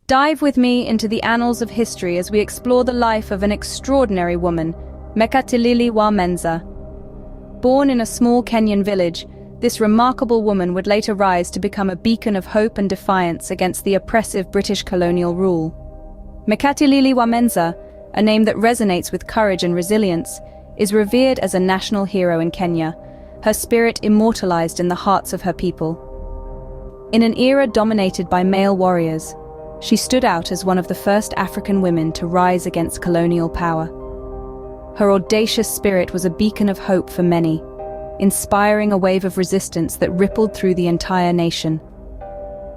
Dive with me into the annals of history as we explore the life of an extraordinary woman, MEKATILILI wa Menza. Born in a small Kenyan village, this remarkable woman would later rise to become a beacon of hope and defiance against the oppressive British colonial rule. MEKATILILI wa Menza, a name that resonates with courage and resilience, is revered as a national hero in Kenya, her spirit immortalized in the hearts of her people. In an era dominated by male warriors, she stood out as one of the first African women to rise against colonial power. Her audacious spirit was a beacon of hope for many, inspiring a wave of resistance that rippled through the entire nation.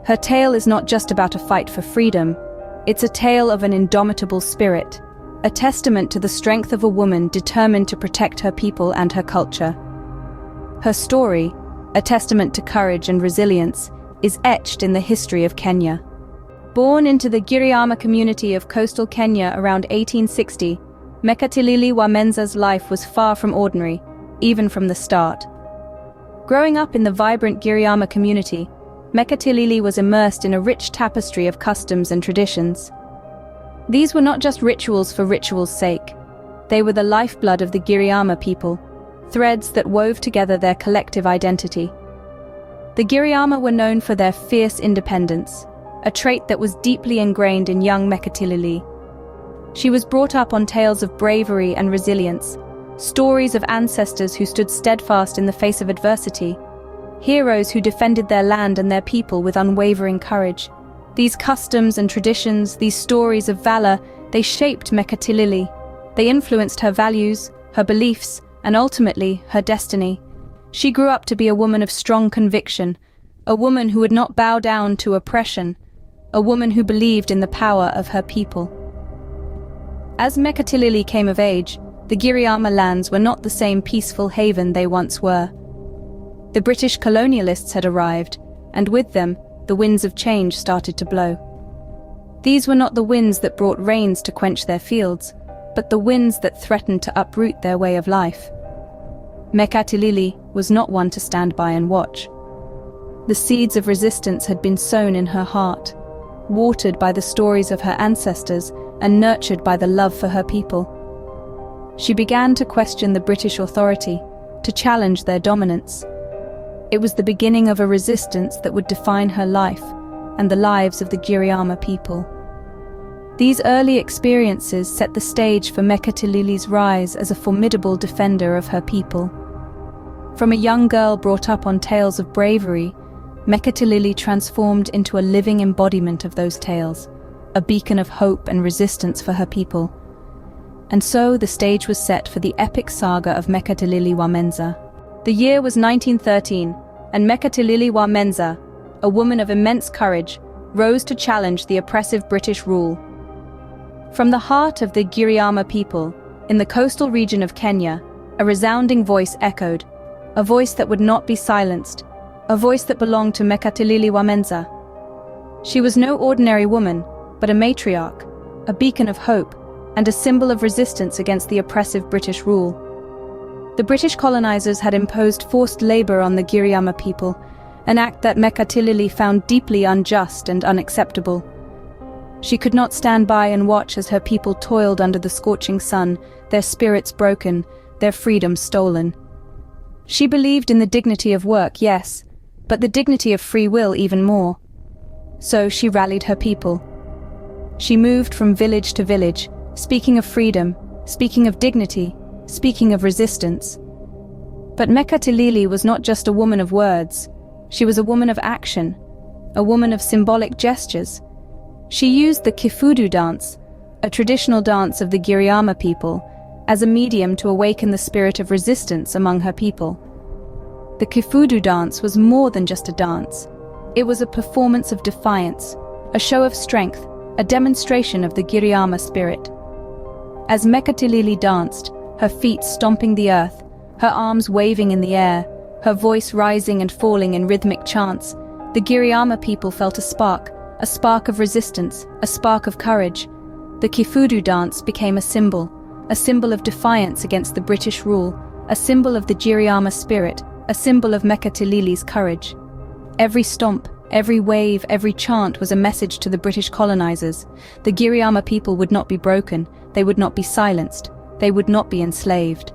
Her tale is not just about a fight for freedom, it's a tale of an indomitable spirit, a testament to the strength of a woman determined to protect her people and her culture. Her story, a testament to courage and resilience, is etched in the history of Kenya. Born into the Giriama community of coastal Kenya around 1860, MEKATILILI wa Menza's life was far from ordinary, even from the start. Growing up in the vibrant Giriama community, MEKATILILI was immersed in a rich tapestry of customs and traditions. These were not just rituals for ritual's sake. They were the lifeblood of the Giriama people, threads that wove together their collective identity. The Giriama were known for their fierce independence, a trait that was deeply ingrained in young MEKATILILI. She was brought up on tales of bravery and resilience, stories of ancestors who stood steadfast in the face of adversity, heroes who defended their land and their people with unwavering courage. These customs and traditions, these stories of valor, they shaped MEKATILILI. They influenced her values, her beliefs, and ultimately, her destiny. She grew up to be a woman of strong conviction, a woman who would not bow down to oppression, a woman who believed in the power of her people. As MEKATILILI came of age, the Giriama lands were not the same peaceful haven they once were. The British colonialists had arrived, and with them, the winds of change started to blow. These were not the winds that brought rains to quench their fields, but the winds that threatened to uproot their way of life. MEKATILILI was not one to stand by and watch. The seeds of resistance had been sown in her heart, watered by the stories of her ancestors and nurtured by the love for her people. She began to question the British authority, to challenge their dominance. It was the beginning of a resistance that would define her life and the lives of the Giriama people. These early experiences set the stage for MEKATILILI's rise as a formidable defender of her people. From a young girl brought up on tales of bravery, MEKATILILI transformed into a living embodiment of those tales, a beacon of hope and resistance for her people. And so the stage was set for the epic saga of MEKATILILI wa Menza. The year was 1913, and MEKATILILI wa Menza, a woman of immense courage, rose to challenge the oppressive British rule. From the heart of the Giriama people, in the coastal region of Kenya, a resounding voice echoed, a voice that would not be silenced, a voice that belonged to MEKATILILI wa Menza. She was no ordinary woman, but a matriarch, a beacon of hope, and a symbol of resistance against the oppressive British rule. The British colonizers had imposed forced labor on the Giriama people, an act that MEKATILILI found deeply unjust and unacceptable. She could not stand by and watch as her people toiled under the scorching sun, their spirits broken, their freedom stolen. She believed in the dignity of work, yes, but the dignity of free will even more. So she rallied her people. She moved from village to village, speaking of freedom, speaking of dignity, speaking of resistance. But MEKATILILI was not just a woman of words. She was a woman of action, a woman of symbolic gestures. She used the kifudu dance, a traditional dance of the Giriama people, as a medium to awaken the spirit of resistance among her people. The kifudu dance was more than just a dance. It was a performance of defiance, a show of strength, a demonstration of the Giriama spirit. As MEKATILILI danced, her feet stomping the earth, her arms waving in the air, her voice rising and falling in rhythmic chants, the Giriama people felt a spark of resistance, a spark of courage. The kifudu dance became a symbol of defiance against the British rule, a symbol of the Giriama spirit, a symbol of MEKATILILI's courage. Every stomp, Every wave, every chant was a message to the British colonizers. The Giriama people would not be broken, they would not be silenced, they would not be enslaved.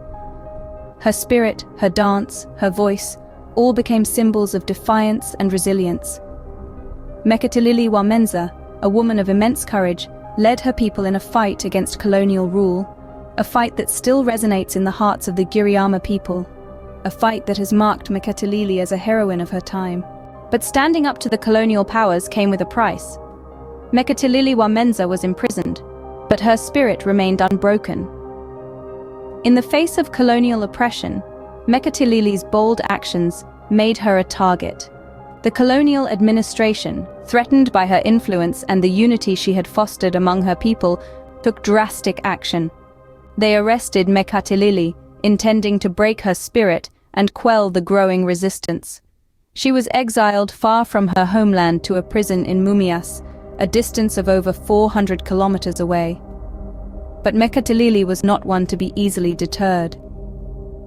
Her spirit, her dance, her voice, all became symbols of defiance and resilience. MEKATILILI wa Menza, a woman of immense courage, led her people in a fight against colonial rule, a fight that still resonates in the hearts of the Giriama people, a fight that has marked MEKATILILI as a heroine of her time. But standing up to the colonial powers came with a price. MEKATILILI wa Menza was imprisoned, but her spirit remained unbroken. In the face of colonial oppression, MEKATILILI's bold actions made her a target. The colonial administration, threatened by her influence and the unity she had fostered among her people, took drastic action. They arrested MEKATILILI, intending to break her spirit and quell the growing resistance. She was exiled far from her homeland to a prison in Mumias, a distance of over 400 kilometers away. But MEKATILILI was not one to be easily deterred.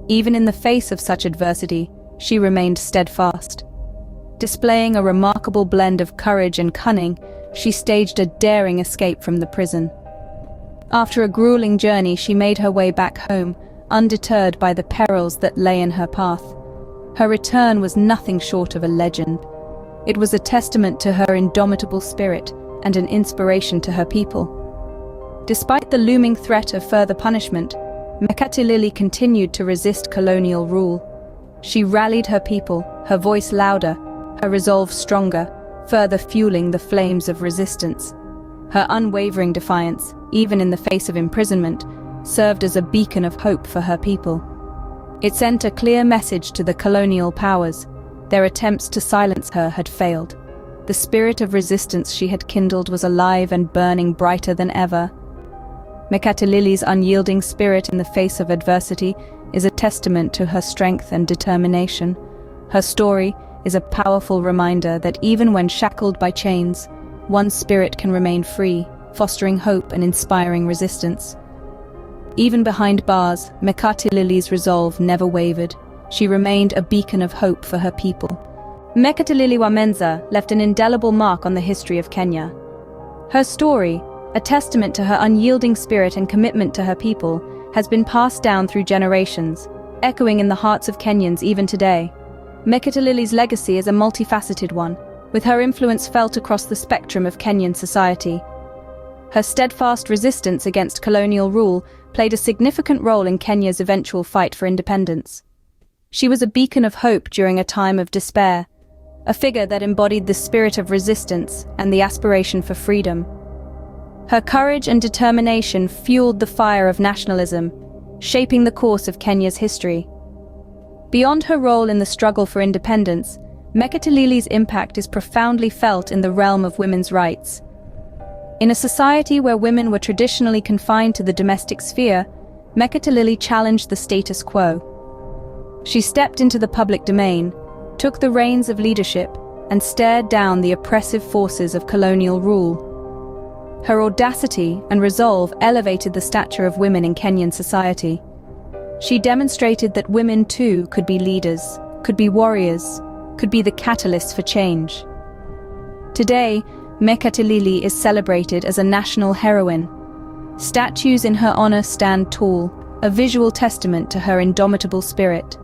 Even in the face of such adversity, she remained steadfast. Displaying a remarkable blend of courage and cunning, she staged a daring escape from the prison. After a grueling journey, she made her way back home, undeterred by the perils that lay in her path. Her return was nothing short of a legend. It was a testament to her indomitable spirit and an inspiration to her people. Despite the looming threat of further punishment, MEKATILILI continued to resist colonial rule. She rallied her people, her voice louder, her resolve stronger, further fueling the flames of resistance. Her unwavering defiance, even in the face of imprisonment, served as a beacon of hope for her people. It sent a clear message to the colonial powers. Their attempts to silence her had failed. The spirit of resistance she had kindled was alive and burning brighter than ever. MEKATILILI's unyielding spirit in the face of adversity is a testament to her strength and determination. Her story is a powerful reminder that even when shackled by chains, one's spirit can remain free, fostering hope and inspiring resistance. Even behind bars, MEKATILILI's resolve never wavered. She remained a beacon of hope for her people. MEKATILILI wa Menza left an indelible mark on the history of Kenya. Her story, a testament to her unyielding spirit and commitment to her people, has been passed down through generations, echoing in the hearts of Kenyans even today. MEKATILILI's legacy is a multifaceted one, with her influence felt across the spectrum of Kenyan society. Her steadfast resistance against colonial rule played a significant role in Kenya's eventual fight for independence. She was a beacon of hope during a time of despair, a figure that embodied the spirit of resistance and the aspiration for freedom. Her courage and determination fueled the fire of nationalism, shaping the course of Kenya's history. Beyond her role in the struggle for independence, MEKATILILI's impact is profoundly felt in the realm of women's rights. In a society where women were traditionally confined to the domestic sphere, MEKATILILI challenged the status quo. She stepped into the public domain, took the reins of leadership, and stared down the oppressive forces of colonial rule. Her audacity and resolve elevated the stature of women in Kenyan society. She demonstrated that women too could be leaders, could be warriors, could be the catalyst for change. Today, MEKATILILI is celebrated as a national heroine. Statues in her honor stand tall, a visual testament to her indomitable spirit.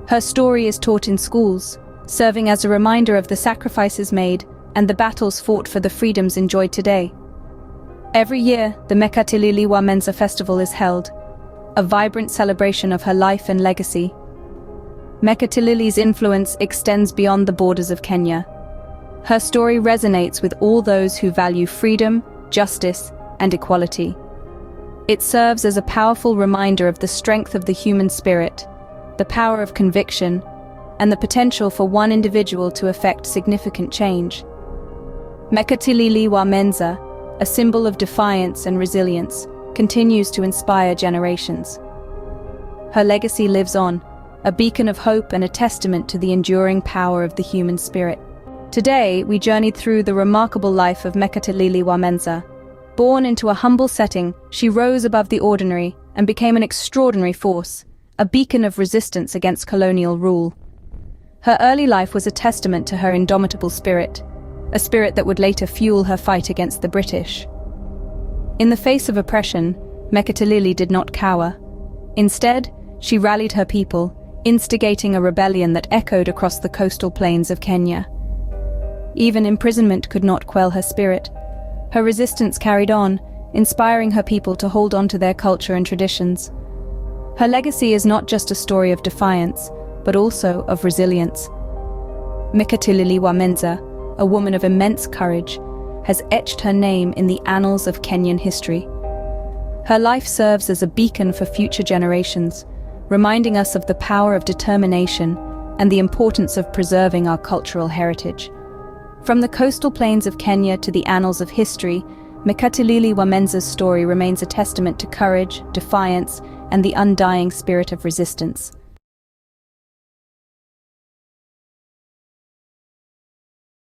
Her story is taught in schools, serving as a reminder of the sacrifices made and the battles fought for the freedoms enjoyed today. Every year, the MEKATILILI wa Menza festival is held, a vibrant celebration of her life and legacy. MEKATILILI's influence extends beyond the borders of Kenya. Her story resonates with all those who value freedom, justice, and equality. It serves as a powerful reminder of the strength of the human spirit, the power of conviction, and the potential for one individual to effect significant change. MEKATILILI wa Menza, a symbol of defiance and resilience, continues to inspire generations. Her legacy lives on, a beacon of hope and a testament to the enduring power of the human spirit. Today, we journeyed through the remarkable life of MEKATILILI wa Menza. Born into a humble setting, she rose above the ordinary and became an extraordinary force, a beacon of resistance against colonial rule. Her early life was a testament to her indomitable spirit, a spirit that would later fuel her fight against the British. In the face of oppression, MEKATILILI did not cower. Instead, she rallied her people, instigating a rebellion that echoed across the coastal plains of Kenya. Even imprisonment could not quell her spirit. Her resistance carried on, inspiring her people to hold on to their culture and traditions. Her legacy is not just a story of defiance, but also of resilience. MEKATILILI wa Menza, a woman of immense courage, has etched her name in the annals of Kenyan history. Her life serves as a beacon for future generations, reminding us of the power of determination and the importance of preserving our cultural heritage. From the coastal plains of Kenya to the annals of history, MEKATILILI wa Menza's story remains a testament to courage, defiance, and the undying spirit of resistance.